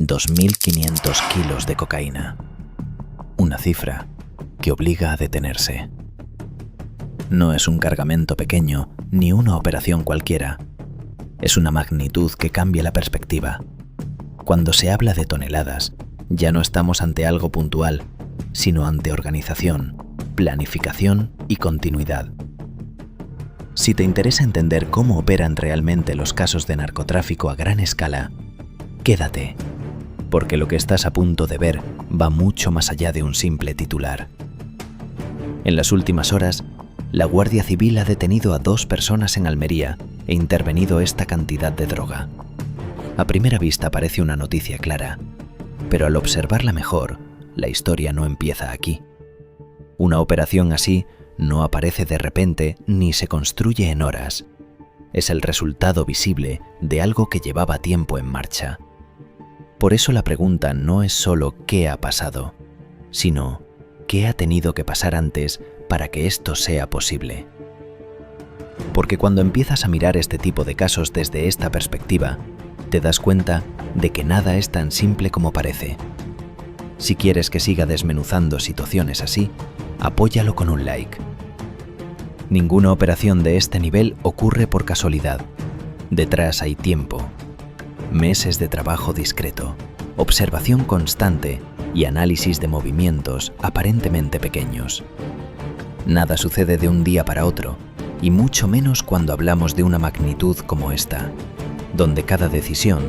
2.500 kilos de cocaína. Una cifra que obliga a detenerse. No es un cargamento pequeño ni una operación cualquiera. Es una magnitud que cambia la perspectiva. Cuando se habla de toneladas, ya no estamos ante algo puntual, sino ante organización, planificación y continuidad. Si te interesa entender cómo operan realmente los casos de narcotráfico a gran escala, quédate, porque lo que estás a punto de ver va mucho más allá de un simple titular. En las últimas horas, la Guardia Civil ha detenido a 2 personas en Almería e intervenido esta cantidad de droga. A primera vista parece una noticia clara, pero al observarla mejor, la historia no empieza aquí. Una operación así no aparece de repente ni se construye en horas. Es el resultado visible de algo que llevaba tiempo en marcha. Por eso la pregunta no es solo qué ha pasado, sino qué ha tenido que pasar antes para que esto sea posible. Porque cuando empiezas a mirar este tipo de casos desde esta perspectiva, te das cuenta de que nada es tan simple como parece. Si quieres que siga desmenuzando situaciones así, apóyalo con un like. Ninguna operación de este nivel ocurre por casualidad. Detrás hay tiempo, meses de trabajo discreto, observación constante y análisis de movimientos aparentemente pequeños. Nada sucede de un día para otro, y mucho menos cuando hablamos de una magnitud como esta, donde cada decisión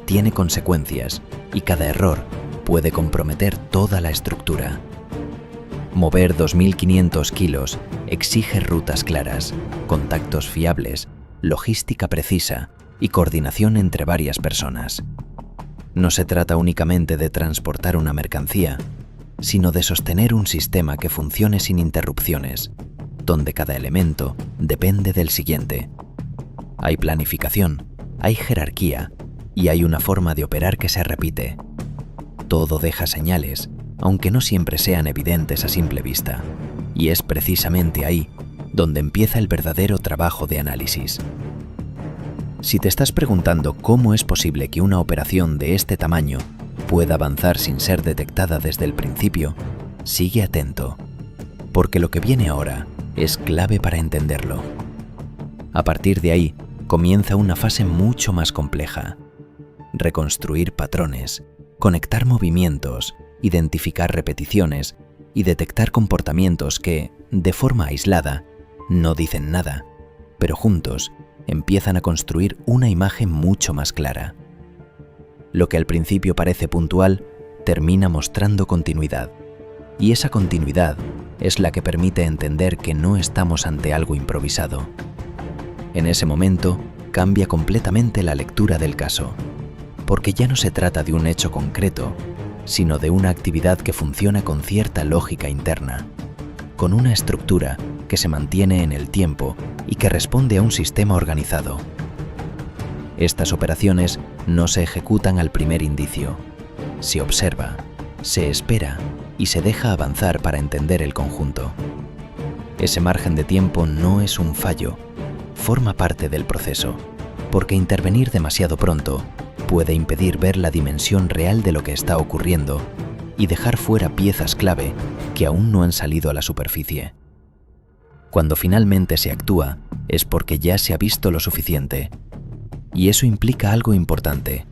tiene consecuencias y cada error puede comprometer toda la estructura. Mover 2.500 kilos exige rutas claras, contactos fiables, logística precisa y coordinación entre varias personas. No se trata únicamente de transportar una mercancía, sino de sostener un sistema que funcione sin interrupciones, donde cada elemento depende del siguiente. Hay planificación, hay jerarquía y hay una forma de operar que se repite. Todo deja señales, aunque no siempre sean evidentes a simple vista, y es precisamente ahí donde empieza el verdadero trabajo de análisis. Si te estás preguntando cómo es posible que una operación de este tamaño pueda avanzar sin ser detectada desde el principio, sigue atento, porque lo que viene ahora es clave para entenderlo. A partir de ahí, comienza una fase mucho más compleja: reconstruir patrones, conectar movimientos, identificar repeticiones y detectar comportamientos que, de forma aislada, no dicen nada, pero juntos empiezan a construir una imagen mucho más clara. Lo que al principio parece puntual termina mostrando continuidad, y esa continuidad es la que permite entender que no estamos ante algo improvisado. En ese momento cambia completamente la lectura del caso, porque ya no se trata de un hecho concreto, sino de una actividad que funciona con cierta lógica interna, con una estructura que se mantiene en el tiempo y que responde a un sistema organizado. Estas operaciones no se ejecutan al primer indicio. Se observa, se espera y se deja avanzar para entender el conjunto. Ese margen de tiempo no es un fallo, forma parte del proceso, porque intervenir demasiado pronto puede impedir ver la dimensión real de lo que está ocurriendo y dejar fuera piezas clave que aún no han salido a la superficie. Cuando finalmente se actúa, es porque ya se ha visto lo suficiente. Y eso implica algo importante.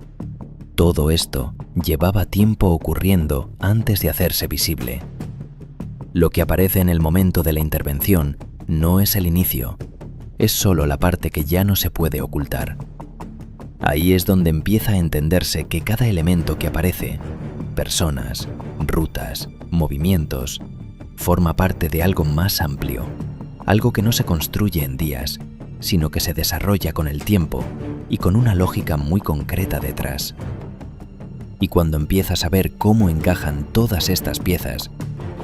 Todo esto llevaba tiempo ocurriendo antes de hacerse visible. Lo que aparece en el momento de la intervención no es el inicio, es solo la parte que ya no se puede ocultar. Ahí es donde empieza a entenderse que cada elemento que aparece, personas, rutas, movimientos, forma parte de algo más amplio, algo que no se construye en días, sino que se desarrolla con el tiempo y con una lógica muy concreta detrás. Y cuando empiezas a ver cómo encajan todas estas piezas,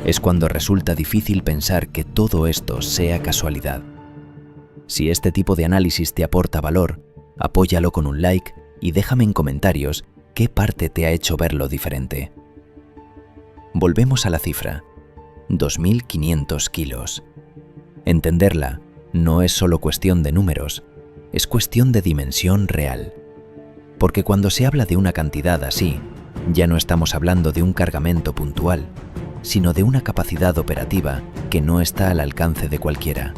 es cuando resulta difícil pensar que todo esto sea casualidad. Si este tipo de análisis te aporta valor, apóyalo con un like y déjame en comentarios qué parte te ha hecho verlo diferente. Volvemos a la cifra: 2.500 kilos. Entenderla no es solo cuestión de números, es cuestión de dimensión real. Porque cuando se habla de una cantidad así, ya no estamos hablando de un cargamento puntual, sino de una capacidad operativa que no está al alcance de cualquiera.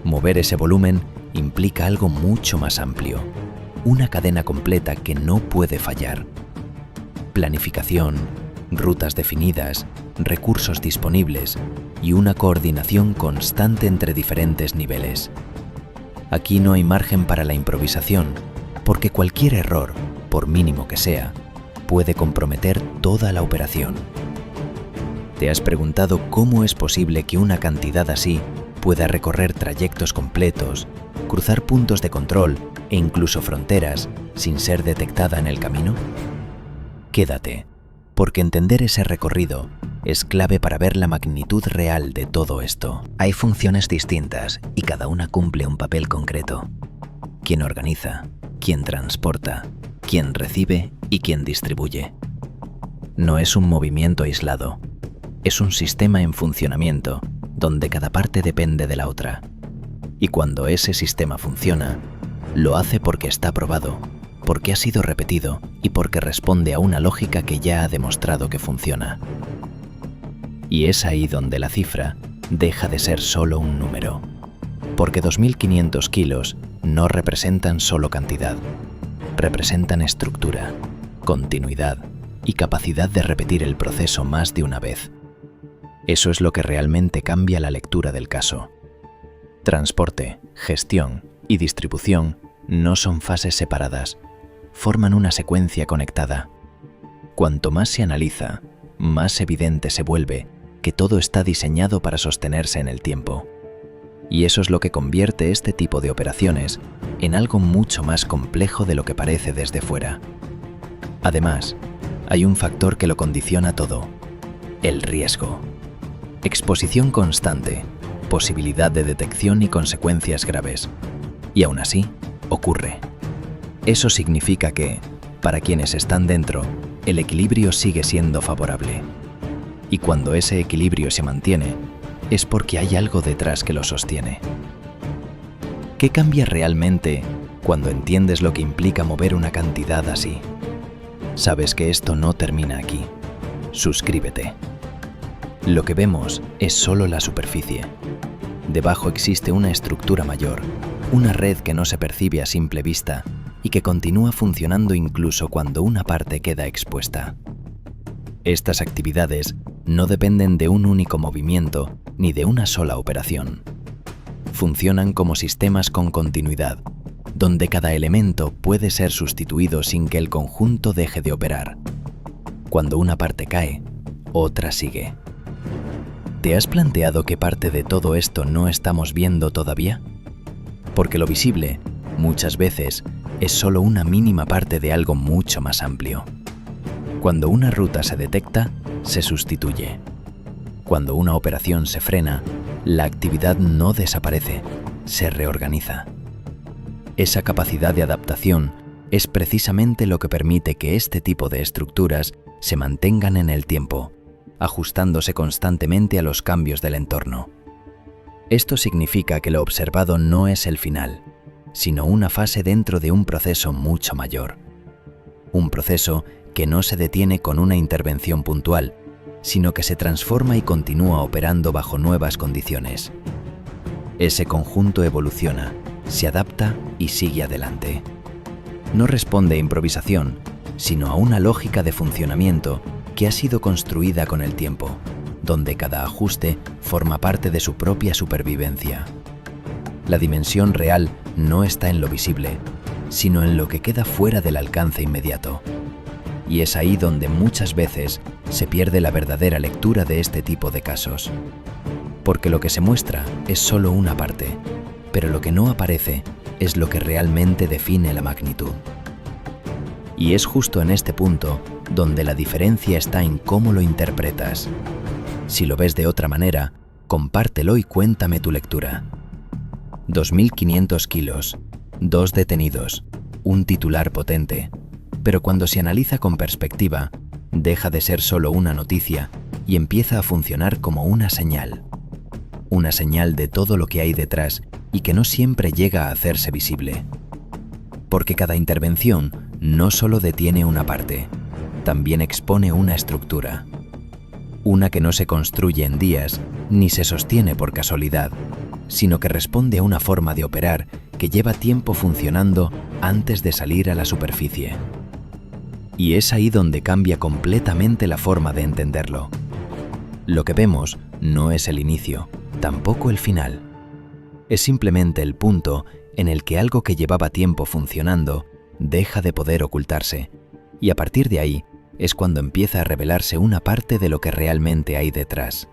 Mover ese volumen implica algo mucho más amplio, una cadena completa que no puede fallar. Planificación, rutas definidas, recursos disponibles y una coordinación constante entre diferentes niveles. Aquí no hay margen para la improvisación, porque cualquier error, por mínimo que sea, puede comprometer toda la operación. ¿Te has preguntado cómo es posible que una cantidad así pueda recorrer trayectos completos, cruzar puntos de control e incluso fronteras sin ser detectada en el camino? Quédate, porque entender ese recorrido es clave para ver la magnitud real de todo esto. Hay funciones distintas y cada una cumple un papel concreto. Quien organiza, quien transporta, quien recibe y quien distribuye. No es un movimiento aislado, es un sistema en funcionamiento donde cada parte depende de la otra. Y cuando ese sistema funciona, lo hace porque está probado, porque ha sido repetido y porque responde a una lógica que ya ha demostrado que funciona. Y es ahí donde la cifra deja de ser solo un número, porque 2.500 kilos no representan solo cantidad, representan estructura, continuidad y capacidad de repetir el proceso más de una vez. Eso es lo que realmente cambia la lectura del caso. Transporte, gestión y distribución no son fases separadas, forman una secuencia conectada. Cuanto más se analiza, más evidente se vuelve que todo está diseñado para sostenerse en el tiempo. Y eso es lo que convierte este tipo de operaciones en algo mucho más complejo de lo que parece desde fuera. Además, hay un factor que lo condiciona todo: el riesgo. Exposición constante, posibilidad de detección y consecuencias graves. Y aún así, ocurre. Eso significa que, para quienes están dentro, el equilibrio sigue siendo favorable. Y cuando ese equilibrio se mantiene, es porque hay algo detrás que lo sostiene. ¿Qué cambia realmente cuando entiendes lo que implica mover una cantidad así? Sabes que esto no termina aquí. Suscríbete. Lo que vemos es solo la superficie. Debajo existe una estructura mayor, una red que no se percibe a simple vista y que continúa funcionando incluso cuando una parte queda expuesta. Estas actividades no dependen de un único movimiento ni de una sola operación. Funcionan como sistemas con continuidad, donde cada elemento puede ser sustituido sin que el conjunto deje de operar. Cuando una parte cae, otra sigue. ¿Te has planteado qué parte de todo esto no estamos viendo todavía? Porque lo visible, muchas veces, es solo una mínima parte de algo mucho más amplio. Cuando una ruta se detecta, se sustituye. Cuando una operación se frena, la actividad no desaparece, se reorganiza. Esa capacidad de adaptación es precisamente lo que permite que este tipo de estructuras se mantengan en el tiempo, ajustándose constantemente a los cambios del entorno. Esto significa que lo observado no es el final, sino una fase dentro de un proceso mucho mayor. Un proceso que no se detiene con una intervención puntual, sino que se transforma y continúa operando bajo nuevas condiciones. Ese conjunto evoluciona, se adapta y sigue adelante. No responde a improvisación, sino a una lógica de funcionamiento que ha sido construida con el tiempo, donde cada ajuste forma parte de su propia supervivencia. La dimensión real no está en lo visible, sino en lo que queda fuera del alcance inmediato. Y es ahí donde muchas veces se pierde la verdadera lectura de este tipo de casos. Porque lo que se muestra es solo una parte, pero lo que no aparece es lo que realmente define la magnitud. Y es justo en este punto donde la diferencia está en cómo lo interpretas. Si lo ves de otra manera, compártelo y cuéntame tu lectura. 2.500 kilos, 2 detenidos, un titular potente. Pero cuando se analiza con perspectiva, deja de ser solo una noticia y empieza a funcionar como una señal. Una señal de todo lo que hay detrás y que no siempre llega a hacerse visible. Porque cada intervención no solo detiene una parte, también expone una estructura. Una que no se construye en días ni se sostiene por casualidad, sino que responde a una forma de operar que lleva tiempo funcionando antes de salir a la superficie. Y es ahí donde cambia completamente la forma de entenderlo. Lo que vemos no es el inicio, tampoco el final. Es simplemente el punto en el que algo que llevaba tiempo funcionando deja de poder ocultarse, y a partir de ahí es cuando empieza a revelarse una parte de lo que realmente hay detrás.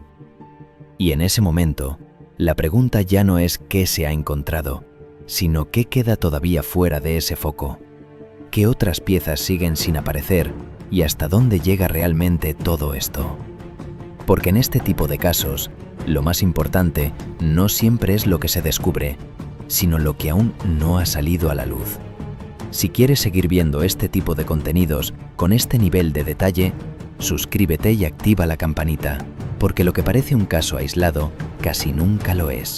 Y en ese momento, la pregunta ya no es qué se ha encontrado, sino qué queda todavía fuera de ese foco, qué otras piezas siguen sin aparecer y hasta dónde llega realmente todo esto. Porque en este tipo de casos, lo más importante no siempre es lo que se descubre, sino lo que aún no ha salido a la luz. Si quieres seguir viendo este tipo de contenidos con este nivel de detalle, suscríbete y activa la campanita, porque lo que parece un caso aislado casi nunca lo es.